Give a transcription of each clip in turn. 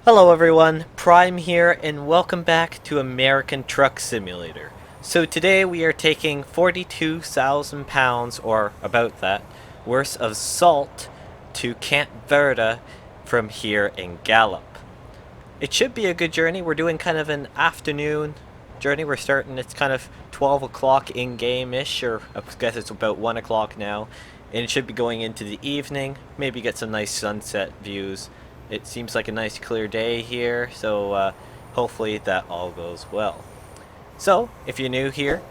Hello everyone, Prime here and welcome back to American Truck Simulator. So today we are taking 42,000 pounds, or about that, worth of salt to Camp Verde from here in Gallup. It should be a good journey. We're doing kind of an afternoon journey. We're starting, it's kind of 12 o'clock in-game-ish, or I guess it's about 1 o'clock now. And it should be going into the evening, maybe get some nice sunset views. It seems like a nice clear day here, so hopefully that all goes well. So, if you're new here,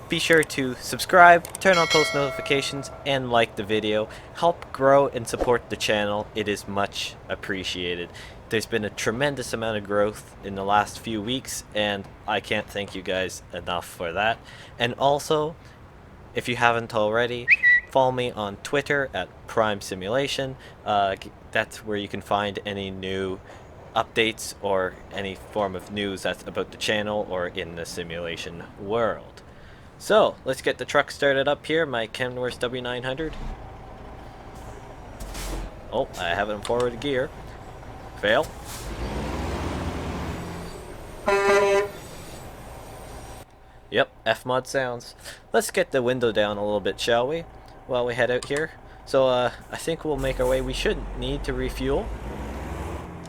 be sure to subscribe, turn on post notifications, and like the video. Help grow and support the channel. It is much appreciated. There's been a tremendous amount of growth in the last few weeks, and I can't thank you guys enough for that. And also, if you haven't already, follow me on Twitter at Prime Simulation. That's where you can find any new updates or any form of news that's about the channel or in the simulation world. So, let's get the truck started up here, my Kenworth W900. Oh, I have it in forward gear. Fail. Yep, F-mod sounds. Let's get the window down a little bit, shall we? While we head out here. So, I think we'll make our way. We shouldn't need to refuel.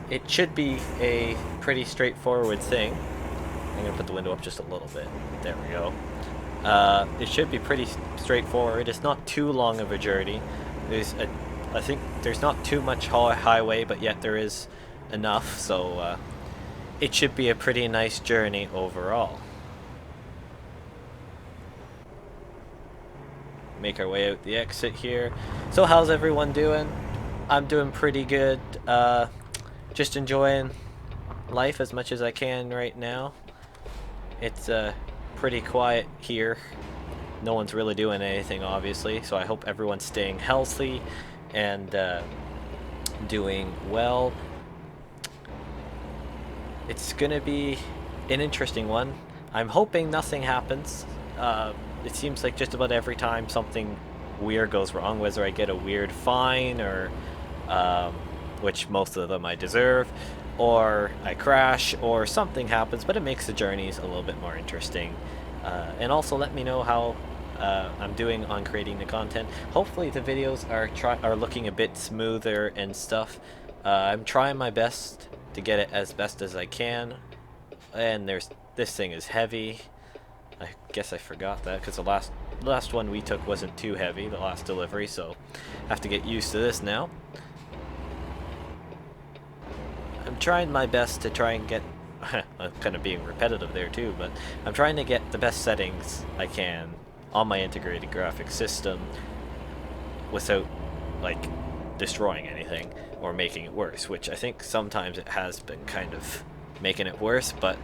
It should be a pretty straightforward thing. I'm going to put the window up just a little bit. There we go. It should be pretty straightforward. It's not too long of a journey. I think there's not too much highway, but yet there is enough. So, it should be a pretty nice journey overall. Make our way out the exit here. So how's everyone doing? I'm doing pretty good. Just enjoying life as much as I can right now. It's pretty quiet here. No one's really doing anything, obviously, so I hope everyone's staying healthy and doing well. It's gonna be an interesting one. I'm hoping nothing happens. It seems like just about every time something weird goes wrong, whether I get a weird fine or which most of them I deserve, or I crash or something happens, but it makes the journeys a little bit more interesting. And also let me know how I'm doing on creating the content. Hopefully the videos are looking a bit smoother and stuff. I'm trying my best to get it as best as I can, and this thing is heavy. I guess I forgot that because the last one we took wasn't too heavy, the last delivery, so I have to get used to this now. I'm trying my best to try and get I'm kind of being repetitive there too, but I'm trying to get the best settings I can on my integrated graphics system without like destroying anything or making it worse, which I think sometimes it has been kind of making it worse, but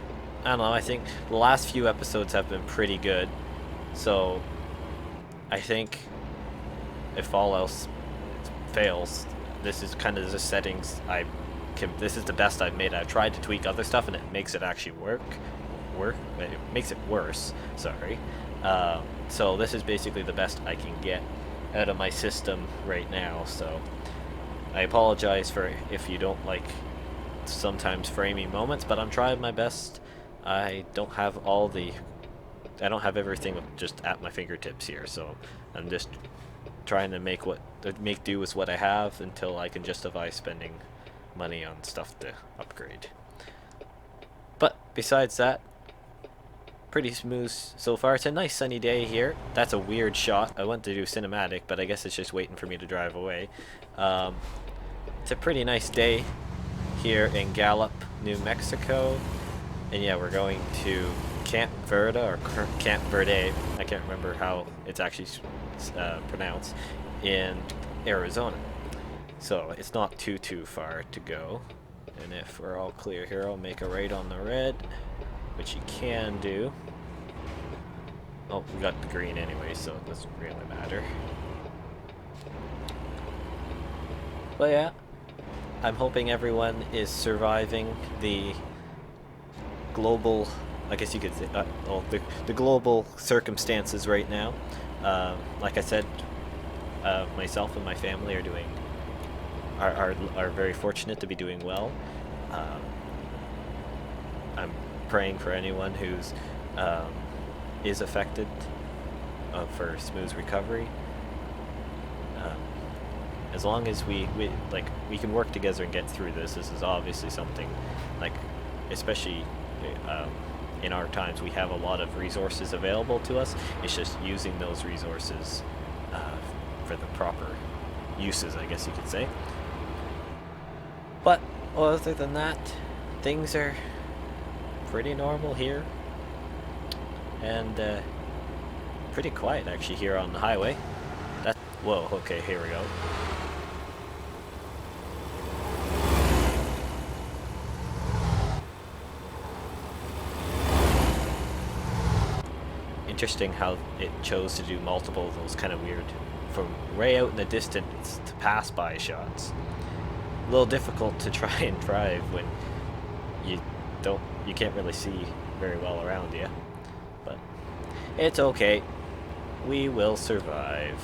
I don't know, I think the last few episodes have been pretty good, so I think if all else fails, this is kind of the settings this is the best I've made. I've tried to tweak other stuff and it makes it actually it makes it worse, sorry. So this is basically the best I can get out of my system right now, so I apologize for if you don't like sometimes framey moments, but I'm trying my best. I don't have everything just at my fingertips here, so I'm just trying to make do with what I have until I can justify spending money on stuff to upgrade. But besides that, pretty smooth so far. It's a nice sunny day here. That's a weird shot. I went to do cinematic, but I guess it's just waiting for me to drive away. It's a pretty nice day here in Gallup, New Mexico. And yeah, we're going to Camp Verde, or Camp Verde, I can't remember how it's actually pronounced, in Arizona. So it's not too far to go. And if we're all clear here, I'll make a right on the red, which you can do. Oh, we got the green anyway, so it doesn't really matter. But yeah, I'm hoping everyone is surviving the global, I guess you could say, the global circumstances right now. Like I said, myself and my family are very fortunate to be doing well. Um, I'm praying for anyone who's is affected for smooth recovery. Um, as long as we can work together and get through this. This is obviously something, like, especially in our times, we have a lot of resources available to us. It's just using those resources for the proper uses, I guess you could say. But other than that, things are pretty normal here, and pretty quiet actually here on the highway. Whoa, okay, here we go. Interesting how it chose to do multiple of those kind of weird, from way out in the distance to pass by shots. A little difficult to try and drive when you can't really see very well around you, but it's okay. We will survive.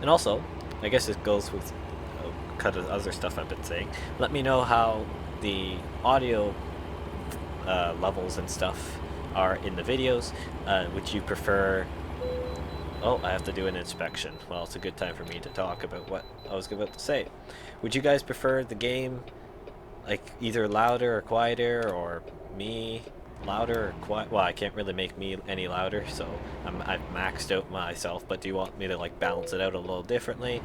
And also, I guess it goes with kind of other stuff I've been saying. Let me know how the audio levels and stuff are in the videos. Would you prefer... Oh, I have to do an inspection. Well, it's a good time for me to talk about what I was about to say. Would you guys prefer the game like either louder or quieter, or me louder or quiet? Well, I can't really make me any louder, so I've maxed out myself, but do you want me to like balance it out a little differently?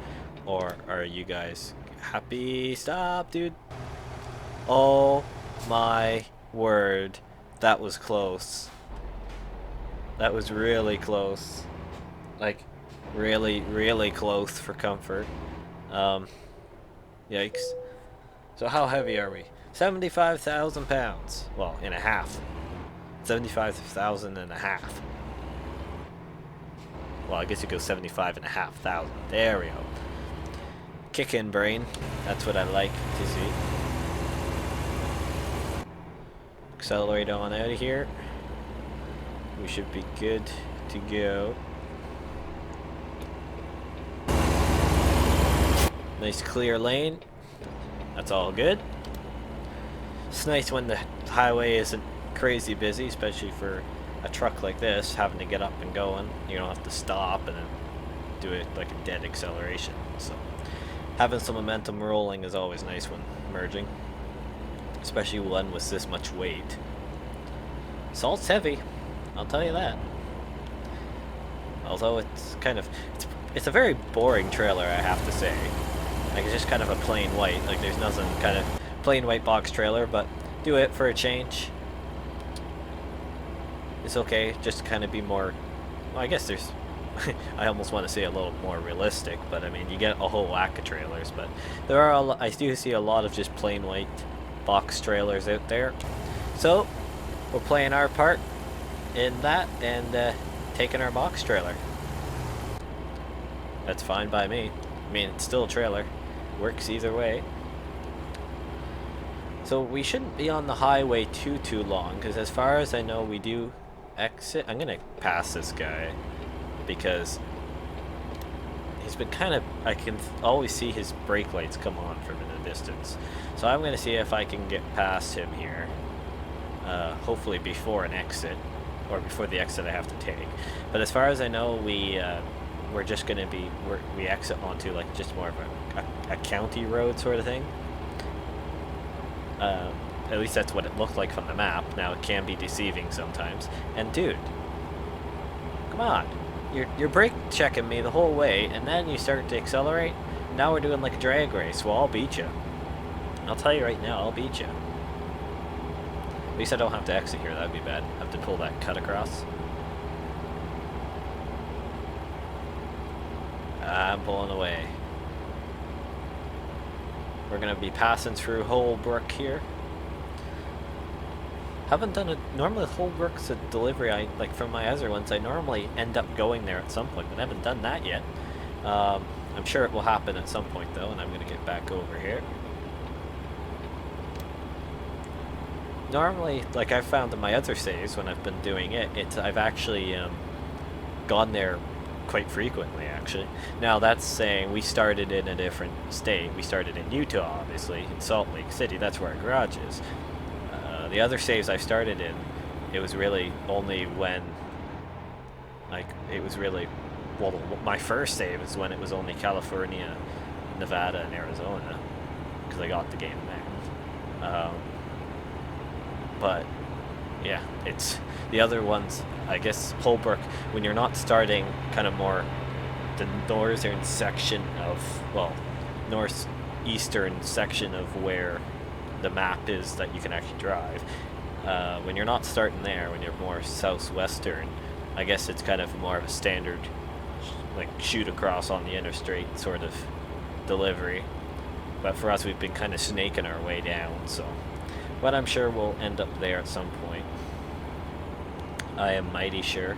Or are you guys happy? Stop, dude. Oh my word. That was close. That was really close. Like, really, really close for comfort. Yikes. So how heavy are we? 75,000 pounds. Well, in a half. 75,000 and a half. Well, I guess you go 75,500. There we go. Kick in, brain. That's what I like to see. Accelerate on out of here. We should be good to go. Nice clear lane. That's all good. It's nice when the highway isn't crazy busy, especially for a truck like this, having to get up and going. You don't have to stop and then do it like a dead acceleration. So having some momentum rolling is always nice when merging, especially one with this much weight. Salt's heavy, I'll tell you that. Although it's kind of, it's a very boring trailer, I have to say. Like, it's just kind of a plain white, like there's nothing, kind of plain white box trailer, but do it for a change. It's okay, just to kind of be more, well, I guess there's, I almost want to say a little more realistic, but I mean, you get a whole whack of trailers, but there are, I do see a lot of just plain white box trailers out there. So, we're playing our part in that and taking our box trailer. That's fine by me. I mean, it's still a trailer. Works either way. So we shouldn't be on the highway too long, because as far as I know, we do exit. I'm gonna pass this guy because he's been kind of, I can always see his brake lights come on from in the distance. So I'm gonna see if I can get past him here. Hopefully before an exit, or before the exit I have to take. But as far as I know, we're just gonna be, we exit onto like just more of a county road sort of thing. At least that's what it looked like from the map. Now it can be deceiving sometimes. And dude, come on, you're brake checking me the whole way, and then you start to accelerate. Now we're doing like a drag race. Well, I'll beat you. I'll tell you right now, I'll beat you. At least I don't have to exit here. That'd be bad. I have to pull that cut across. I'm pulling away. We're gonna be passing through Holbrook here. Haven't done it. Normally Holbrook's a delivery like from my other ones. I normally end up going there at some point, but I haven't done that yet. I'm sure it will happen at some point though, and I'm gonna get back over here. Normally, like I've found in my other saves when I've been doing it, I've actually gone there quite frequently, actually. Now, that's saying we started in a different state. We started in Utah, obviously, in Salt Lake City. That's where our garage is. The other saves I started in, it was really only when, like, it was really, well, my first save is when it was only California, Nevada, and Arizona, because I got the game there. But yeah, it's the other ones, I guess Holbrook, when you're not starting kind of more the northern section of, well, northeastern section of where the map is that you can actually drive. When you're not starting there, when you're more southwestern, I guess it's kind of more of a standard, like, shoot across on the interstate sort of delivery. But for us, we've been kind of snaking our way down, so. But I'm sure we'll end up there at some point. I am mighty sure.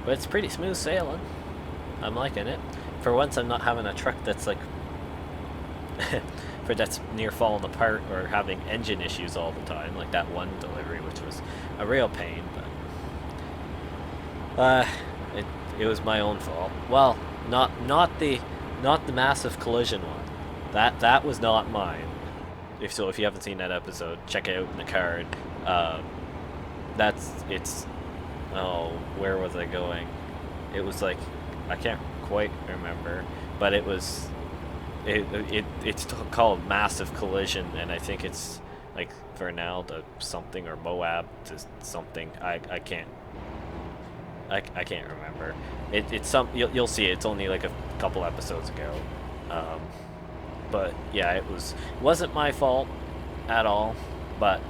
But it's pretty smooth sailing. I'm liking it. For once, I'm not having a truck that's like that's near falling apart or having engine issues all the time, like that one delivery, which was a real pain. But it was my own fault. Well, not the massive collision one. That was not mine. If you haven't seen that episode, check it out in the card. Oh, where was I going? It was like, I can't quite remember, but it's called Massive Collision, and I think it's like Vernal to something or Moab to something. I can't remember. It's some, you'll see it. It's only like a couple episodes ago. But yeah, it wasn't my fault at all, but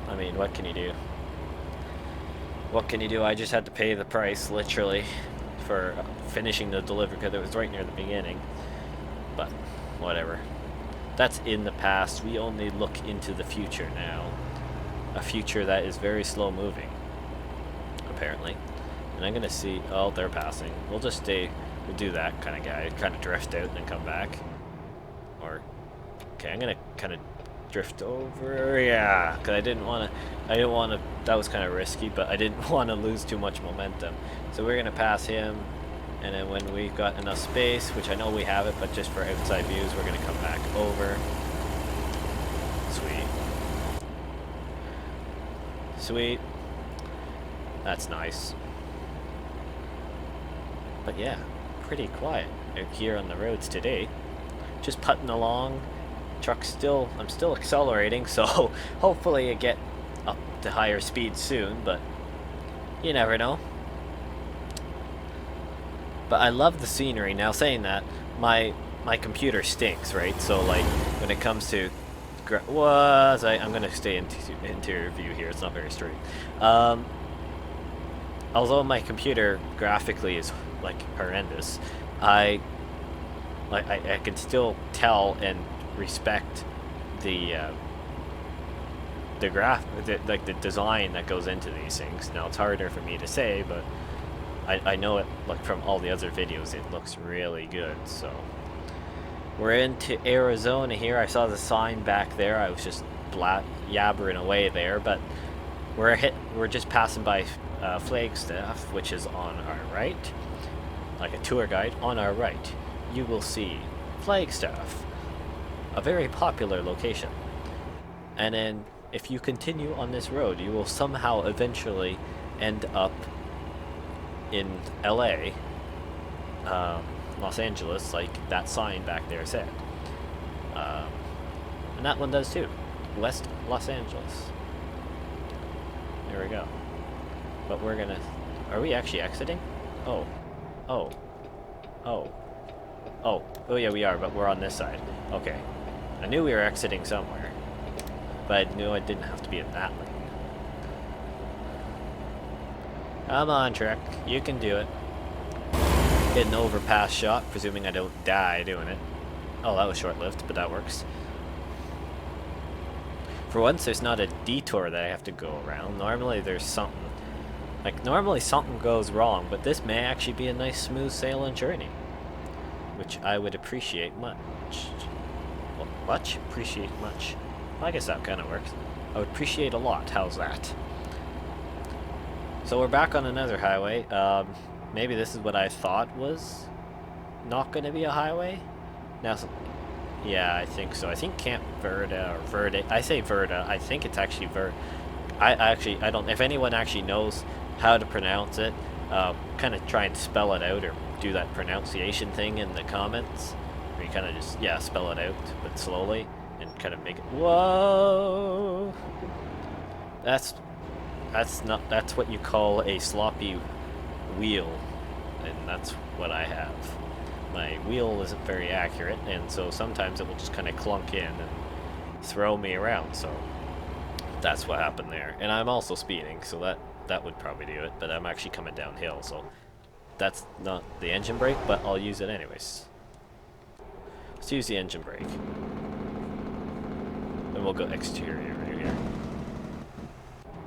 I mean, what can you do? What can you do? I just had to pay the price, literally, for finishing the delivery because it was right near the beginning. But whatever. That's in the past. We only look into the future now. A future that is very slow moving, apparently. And I'm gonna see, oh, they're passing. We'll just stay, we'll do that kind of guy, kind of drift out and then come back. Or, okay, I'm gonna kind of drift over, yeah, because I didn't want to, that was kind of risky, but I didn't want to lose too much momentum. So we're gonna pass him, and then when we've got enough space, which I know we have it, but just for outside views, we're gonna come back over. Sweet. That's nice. But yeah, pretty quiet out here on the roads today. Just putting along. I'm still accelerating, so hopefully I get up to higher speed soon, but you never know. But I love the scenery. Now, saying that, my computer stinks, right? So like when it comes to I'm gonna stay in interior view here. It's not very straight. Although my computer graphically is like horrendous, I can still tell and respect the design that goes into these things. Now it's harder for me to say, but I know it, like, from all the other videos, it looks really good. So we're into Arizona here. I saw the sign back there. I was just yabbering away there, but we're just passing by Flagstaff, which is on our right. Like a tour guide, on our right, you will see Flagstaff, a very popular location. And then if you continue on this road, you will somehow eventually end up in LA, Los Angeles, like that sign back there said. And that one does too. West Los Angeles. There we go. But are we actually exiting? Oh yeah, we are, but we're on this side. Okay. I knew we were exiting somewhere, but I knew I didn't have to be in that lane. Come on, Trek. You can do it. Get an overpass shot, presuming I don't die doing it. Oh, that was short-lived, but that works. For once, there's not a detour that I have to go around. Normally, there's something. Normally something goes wrong, but this may actually be a nice smooth sailing journey, which I would appreciate much. Well, much? Appreciate much. Well, I guess that kind of works. I would appreciate a lot. How's that? So we're back on another highway. Maybe this is what I thought was not going to be a highway. Now, yeah, I think so. I think Camp Verde or Verde. I say Verde. I think it's actually Verde. I don't. If anyone actually knows how to pronounce it, kind of try and spell it out or do that pronunciation thing in the comments, where you kind of just spell it out but slowly and kind of make it. Whoa. That's what you call a sloppy wheel, and that's what I have. My wheel isn't very accurate, and so sometimes it will just kind of clunk in and throw me around. So that's what happened there. And I'm also speeding, so that would probably do it. But I'm actually coming downhill, so that's not the engine brake, but I'll use it anyways. Let's use the engine brake, and we'll go exterior right here.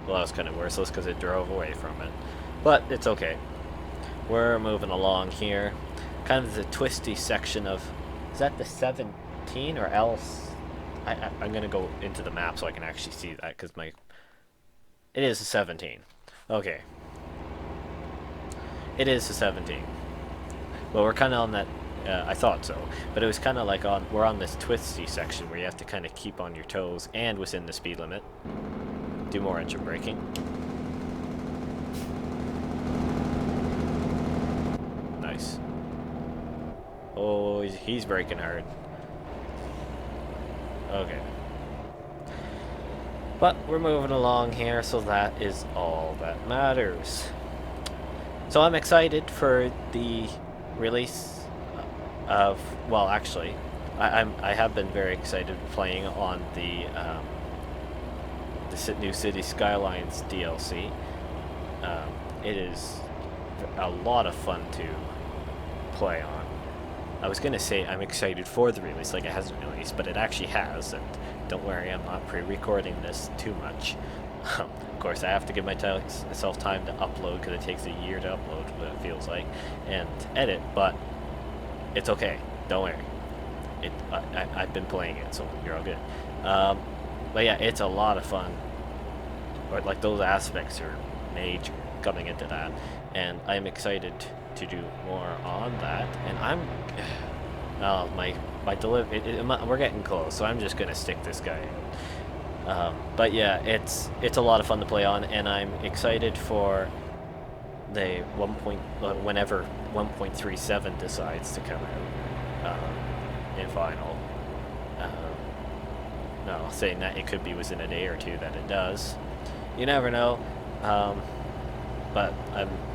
Well, that was kind of worthless because it drove away from it. But it's okay. We're moving along here. Kind of the twisty section of... Is that the 17 or else? I'm going to go into the map so I can actually see that because my... It is a 17. Okay. It is a 17. Well, we're kind of on that... I thought so. But it was kind of like we're on this twisty section where you have to kind of keep on your toes and within the speed limit. Do more engine braking. Nice. Oh, he's braking hard. Okay. But we're moving along here, so that is all that matters. So I'm excited for the release of... Well, actually, I have been very excited playing on the new City Skylines DLC. It is a lot of fun to play on. I was gonna say I'm excited for the release, like it hasn't released, but it actually has, and don't worry, I'm not pre-recording this too much. Of course, I have to give myself time to upload, because it takes a year to upload, what it feels like, and edit, but it's okay, don't worry. I've been playing it, so you're all good. But yeah, it's a lot of fun. Or like those aspects are major coming into that, and I'm excited to do more on that. And I'm my delivery, we're getting close, so I'm just gonna stick this guy in. But yeah, it's a lot of fun to play on, and I'm excited for the whenever 1.37 decides to come out in final. No, saying that it could be within a day or two that it does. You never know. But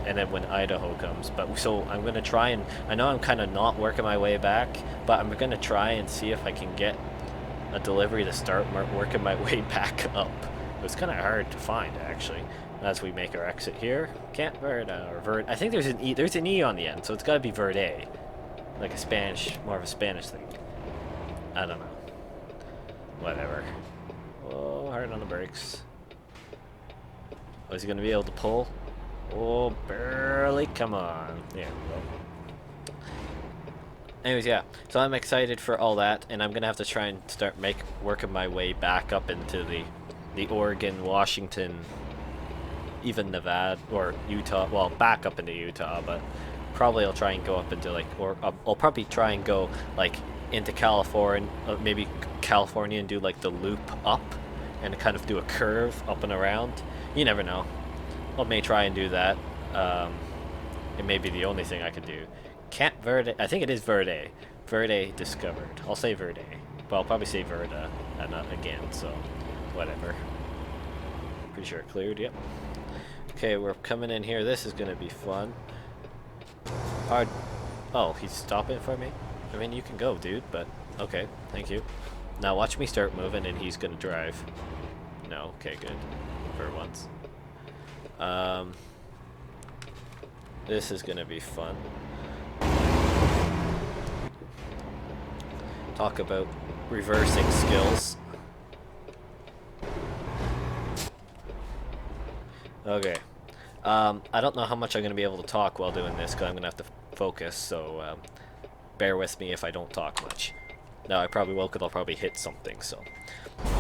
and then when Idaho comes, so I'm gonna try and I know I'm kind of not working my way back, but I'm gonna try and see if I can get a delivery to start working my way back up. It was kind of hard to find actually. As we make our exit here, Camp Verde or Verde. I think there's an E. There's an E on the end, so it's got to be Verde, like a Spanish, more of a Spanish thing. I don't know. Whatever. Oh, hard on the brakes. Oh, is he gonna be able to pull? Oh, barely. Come on. There we go. Anyways, yeah. So I'm excited for all that, and I'm gonna have to try and start working my way back up into the Oregon, Washington, even Nevada or Utah. Well, back up into Utah, but probably I'll try and go up into I'll probably try and go like into California, maybe California, and do like the loop up and kind of do a curve up and around. You never know. I may try and do that. It may be the only thing I can do. Camp Verde, I think it is Verde. Verde discovered. I'll say Verde. But I'll probably say Verde and not again, so whatever. Pretty sure it cleared, yep. Okay, we're coming in here. This is gonna be fun. Hard. Oh, he's stopping for me? I mean, you can go, dude, but okay, thank you. Now watch me start moving and he's gonna drive. No, okay, good. For once. This is gonna be fun. Talk about reversing skills. Okay. I don't know how much I'm gonna be able to talk while doing this, because I'm gonna have to focus, so bear with me if I don't talk much. No, I probably will, because I'll probably hit something, so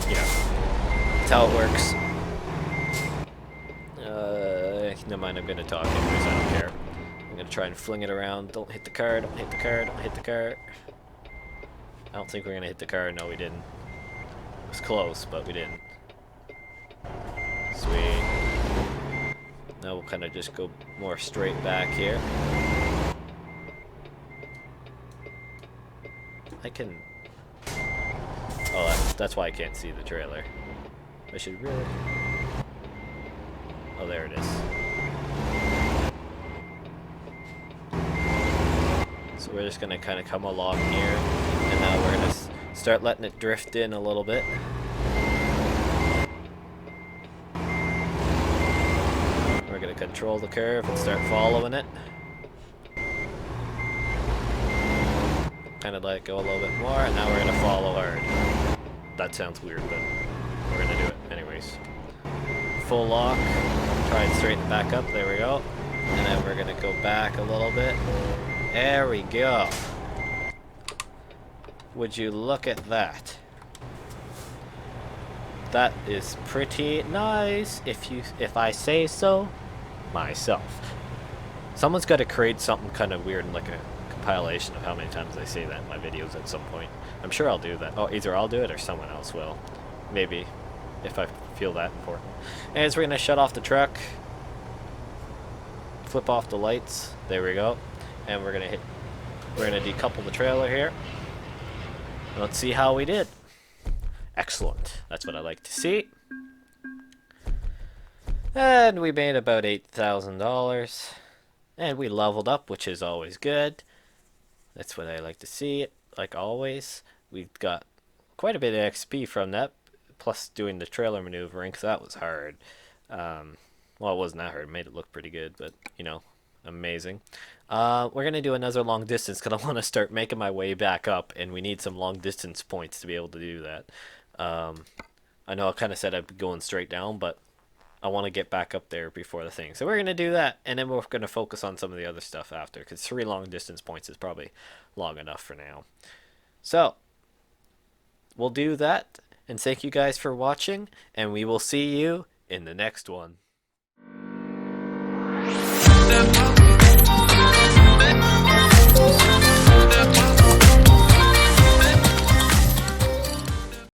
yeah. That's how it works. Never mind, I'm gonna talk anyways, I don't care. I'm gonna try and fling it around. Don't hit the car, don't hit the car, don't hit the car. I don't think we're gonna hit the car. No, we didn't. It was close, but we didn't. Sweet. Now we'll kind of just go more straight back here. I can... Oh, that's why I can't see the trailer. I should really... Oh, there it is. So we're just gonna kind of come along here, and now we're gonna start letting it drift in a little bit. We're gonna control the curve and start following it. Kind of let it go a little bit more, and now we're gonna follow hard. That sounds weird, but we're gonna do it anyways. Full lock, try and straighten it back up, there we go. And then we're gonna go back a little bit. There we go. Would you look at that? That is pretty nice, if I say so myself. Someone's got to create something kind of weird, like a compilation of how many times I say that in my videos at some point. I'm sure I'll do that. Oh, either I'll do it or someone else will. Maybe, if I feel that important. Anyways, we're gonna shut off the truck. Flip off the lights. There we go. And we're gonna decouple the trailer here. Let's see how we did. Excellent. That's what I like to see. And we made about $8,000. And we leveled up, which is always good. That's what I like to see, like always. We got quite a bit of XP from that, plus doing the trailer maneuvering, because that was hard. Well, it wasn't that hard. It made it look pretty good, but, you know, amazing. We're going to do another long distance, because I want to start making my way back up, and we need some long distance points to be able to do that. I know I kind of said I'd be going straight down, but I want to get back up there before the thing. So we're going to do that, and then we're going to focus on some of the other stuff after, because 3 long distance points is probably long enough for now. So, we'll do that, and thank you guys for watching, and we will see you in the next one.